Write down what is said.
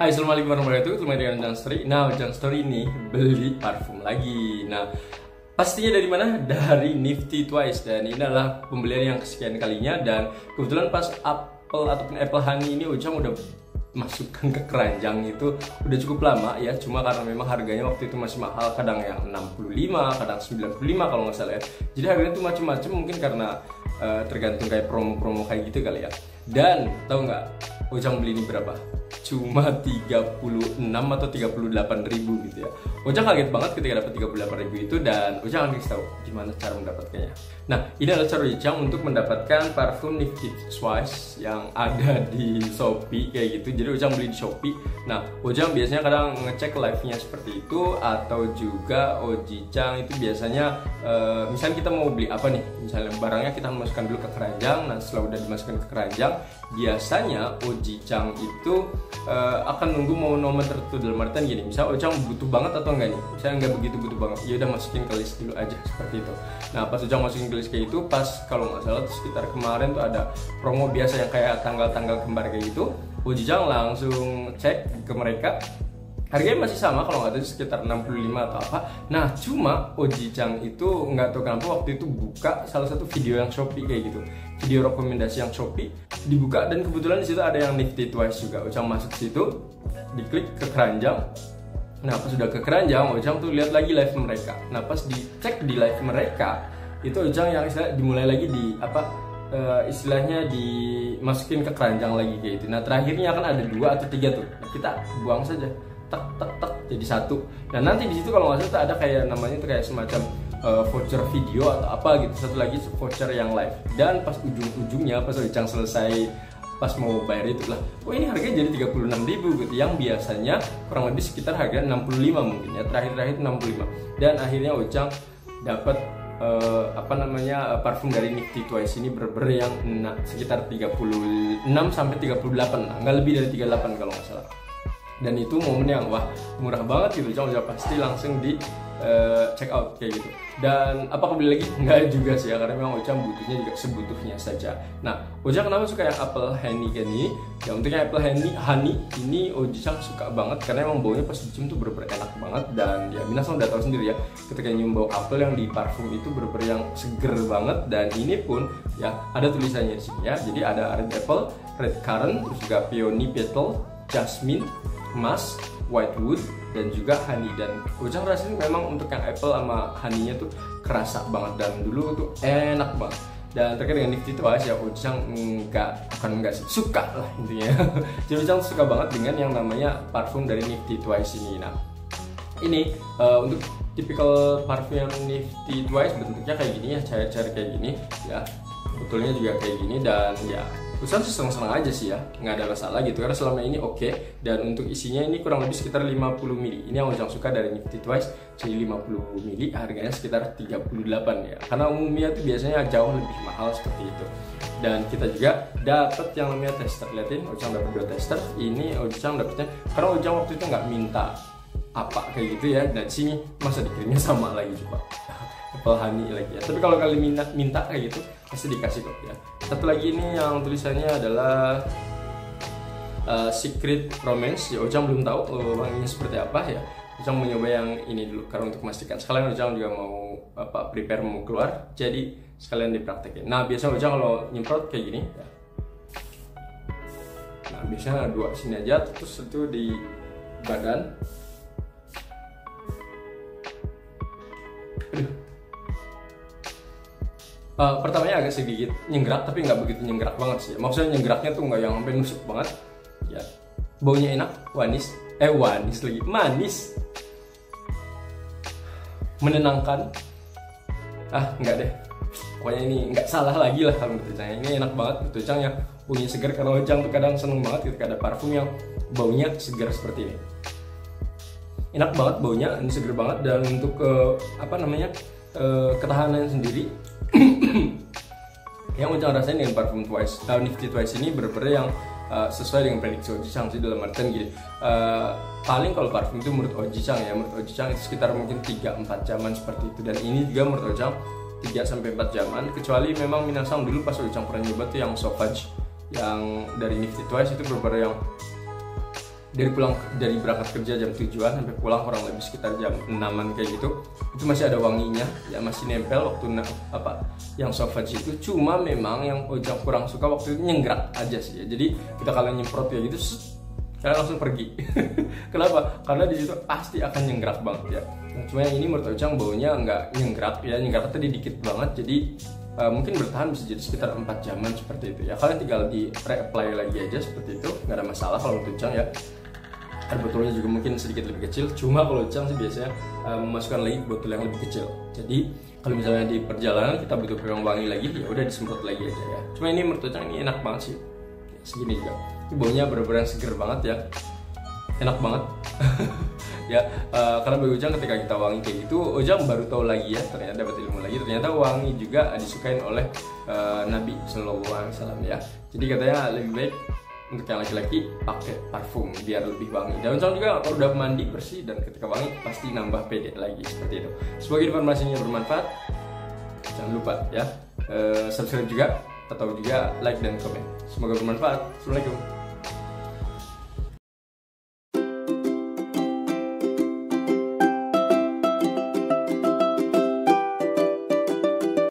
Hai, assalamualaikum warahmatullahi wabarakatuh. Kembali dengan Ujang Story. Nah, Ujang Story ini beli parfum lagi. Nah, pastinya dari mana? Dari Nifty Twice. Dan ini adalah pembelian yang kesekian kalinya. Dan kebetulan pas Apple ataupun Apple Honey ini Ujang udah masukkan ke keranjang itu udah cukup lama ya. Cuma karena memang harganya waktu itu masih mahal, kadang yang 65, kadang 95 kalau nggak salah ya. Jadi harganya tuh macam-macam, mungkin karena tergantung kayak promo-promo kayak gitu kali ya. Dan tahu nggak Ujang beli ini berapa? Cuma 36 atau 38 ribu gitu ya. Ujang kaget banget ketika dapat 38 ribu itu, dan Ujang akan kasih tahu gimana cara mendapatkannya. Nah, ini adalah cara Ujang untuk mendapatkan parfum Nifty Twice yang ada di Shopee kayak gitu. Jadi Ujang beli di Shopee. Nah, Ujang biasanya kadang ngecek live-nya seperti itu, atau juga Ojicang itu biasanya misalnya kita mau beli apa nih, misalnya barangnya kita masukkan dulu ke keranjang. Nah, setelah udah dimasukkan ke keranjang, biasanya Ojicang itu akan nunggu momen tertentu, dalam artian gini, misal Ojang butuh banget atau enggak nih, saya nggak begitu butuh banget, ya udah masukin ke list dulu aja seperti itu. Nah, pas Ojang masukin ke list kayak itu, pas kalau nggak salah tuh sekitar kemarin tuh ada promo biasa yang kayak tanggal-tanggal kembar kayak gitu, Ojang langsung cek ke mereka, harganya masih sama kalau nggak tahu sekitar 65 atau apa. Nah, cuma Ojicang itu nggak tahu kenapa waktu itu buka salah satu video yang Shopee kayak gitu, video rekomendasi yang Shopee dibuka, dan kebetulan di situ ada yang Nifty Twice juga. Ujang masuk ke situ, diklik ke keranjang. Nah, pas sudah ke keranjang, Ujang tuh lihat lagi live mereka. Nah, pas dicek di live mereka itu Ujang yang istilah dimulai lagi di apa istilahnya dimasukin ke keranjang lagi kayak gitu. Nah, terakhirnya kan ada 2 atau 3 tuh. Nah, kita buang saja, tek tek tek jadi 1. Dan nanti di situ kalau nggak salah ada kayak namanya tuh kayak semacam voucher video atau apa gitu, satu lagi voucher yang live. Dan pas ujung-ujungnya pas Ujang selesai, pas mau bayar itu lah, oh ini harganya jadi 36 ribu gitu, yang biasanya kurang lebih sekitar harga 65 mungkin ya, terakhir 65. Dan akhirnya Ujang dapat parfum dari Nifty Twice ini bener-bener yang sekitar 36 sampai 38, nggak lebih dari 38 kalau nggak salah. Dan itu momen yang wah murah banget gitu, Ujang udah pasti langsung di check out kayak gitu. Dan apakah beli lagi? Enggak juga sih ya, karena memang Ujang butuhnya juga sebutuhnya saja. Nah, Ujang kenapa suka yang Apple Honey ini? Ya, untuk yang Apple Honey ini Ujang suka banget karena emang baunya pas dicium tuh bener-bener enak banget. Dan ya minasan udah tahu sendiri ya, ketika nyium bau apel yang di parfum itu bener-bener yang seger banget. Dan ini pun ya ada tulisannya di sini ya. Jadi ada red apple, red currant, terus juga peony petal, jasmine, musk, whitewood, dan juga honey. Dan Ujang rasain memang untuk yang apple sama honey-nya tuh kerasa banget, dan dulu tuh enak banget. Dan terkait dengan Nifty Twice ya, Ujang enggak sih, suka lah intinya. Jadi Ujang suka banget dengan yang namanya parfum dari Nifty Twice ini. Nah, ini untuk tipikal parfum yang Nifty Twice bentuknya kayak gini ya, cair-cair kayak gini ya, betulnya juga kayak gini. Dan ya Ujang sih seneng-seneng aja sih ya, nggak ada masalah gitu karena selama ini oke. Dan untuk isinya ini kurang lebih sekitar 50 ml. Ini yang Ujang suka dari Nifty Twice, jadi 50 ml harganya sekitar 38 ya, karena umumnya itu biasanya jauh lebih mahal seperti itu. Dan kita juga dapat yang namanya tester, liatin Ujang dapat 2 tester. Ini Ujang dapetnya karena Ujang waktu itu nggak minta apa kayak gitu ya, dan sini masa dikirimnya sama lagi coba Apple Honey lagi ya. Tapi kalau kalian minta kayak gitu pasti dikasih kok ya. Satu lagi ini yang tulisannya adalah Secret Romance ya. Ujang belum tahu wanginya seperti apa ya. Ujang mau nyoba yang ini dulu karena untuk memastikan. Sekalian Ujang juga mau prepare mau keluar, jadi sekalian dipraktekin. Nah, biasanya Ujang kalau nyemprot kayak gini ya. Nah, biasanya 2 sini aja, terus itu di badan. Pertamanya agak sedikit nyenggerak, tapi nggak begitu nyenggerak banget sih. Maksudnya nyenggeraknya tuh nggak yang sampai nusuk banget. Ya, baunya enak, manis, menenangkan. Nggak deh. Pokoknya ini nggak salah lagi lah kalau menurut Ujang. Ini enak banget, menurut Ujang ya. Baunya segar, karena Ujang tuh kadang seneng banget ketika ada parfum yang baunya segar seperti ini. Enak banget baunya, ini segar banget. Dan untuk ketahanan sendiri yang Ujang rasain dengan parfum Nifty Twice ini bener-bener yang sesuai dengan prediksi Ojicang sih, dalam artian gini, paling kalau parfum itu menurut Ojicang itu sekitar mungkin 3-4 jaman seperti itu. Dan ini juga menurut Ojicang 3-4 jaman, kecuali memang minasan dulu pas Ojicang pernah nyoba tuh yang Sauvage yang dari Nifty Twice itu bener-bener yang dari berangkat kerja jam 7-an sampai pulang kurang lebih sekitar jam 6-an kayak gitu, itu masih ada wanginya ya, masih nempel waktu yang sauvage itu. Cuma memang yang Ojang kurang suka waktu itu nyenggerak aja sih ya. Jadi kita kalau nyemprot kayak gitu kalian langsung pergi. Kenapa? Karena di situ pasti akan nyenggerak banget ya. Nah, cuma yang ini menurut Ojang baunya nggak nyenggerak ya, nyenggerak tadi dikit banget. Jadi mungkin bertahan bisa jadi sekitar 4 jaman seperti itu ya. Kalian tinggal di reapply lagi aja seperti itu, nggak ada masalah kalau menurut Ojang ya. Air botolnya juga mungkin sedikit lebih kecil, cuma kalau Ojang sih biasanya memasukkan lagi botol yang lebih kecil. Jadi kalau misalnya di perjalanan kita butuh pegang wangi lagi, ya udah disemprot lagi aja ya. Cuma ini menurut Ojang ini enak banget sih, segini juga. Ini baunya benar-benar seger banget ya, enak banget. Ya karena bagi Ojang ketika kita wangi kayak gitu, Ojang baru tahu lagi ya, ternyata dapat ilmu lagi, ternyata wangi juga disukain oleh Nabi Shallallahu Alaihi Wasallam ya. Jadi katanya lebih baik untuk yang laki-laki pakai parfum biar lebih wangi. Dan Ojang juga kalau udah mandi bersih dan ketika wangi pasti nambah pede lagi seperti itu. Semoga informasinya bermanfaat. Jangan lupa ya subscribe juga atau juga like dan komen. Semoga bermanfaat. Assalamualaikum.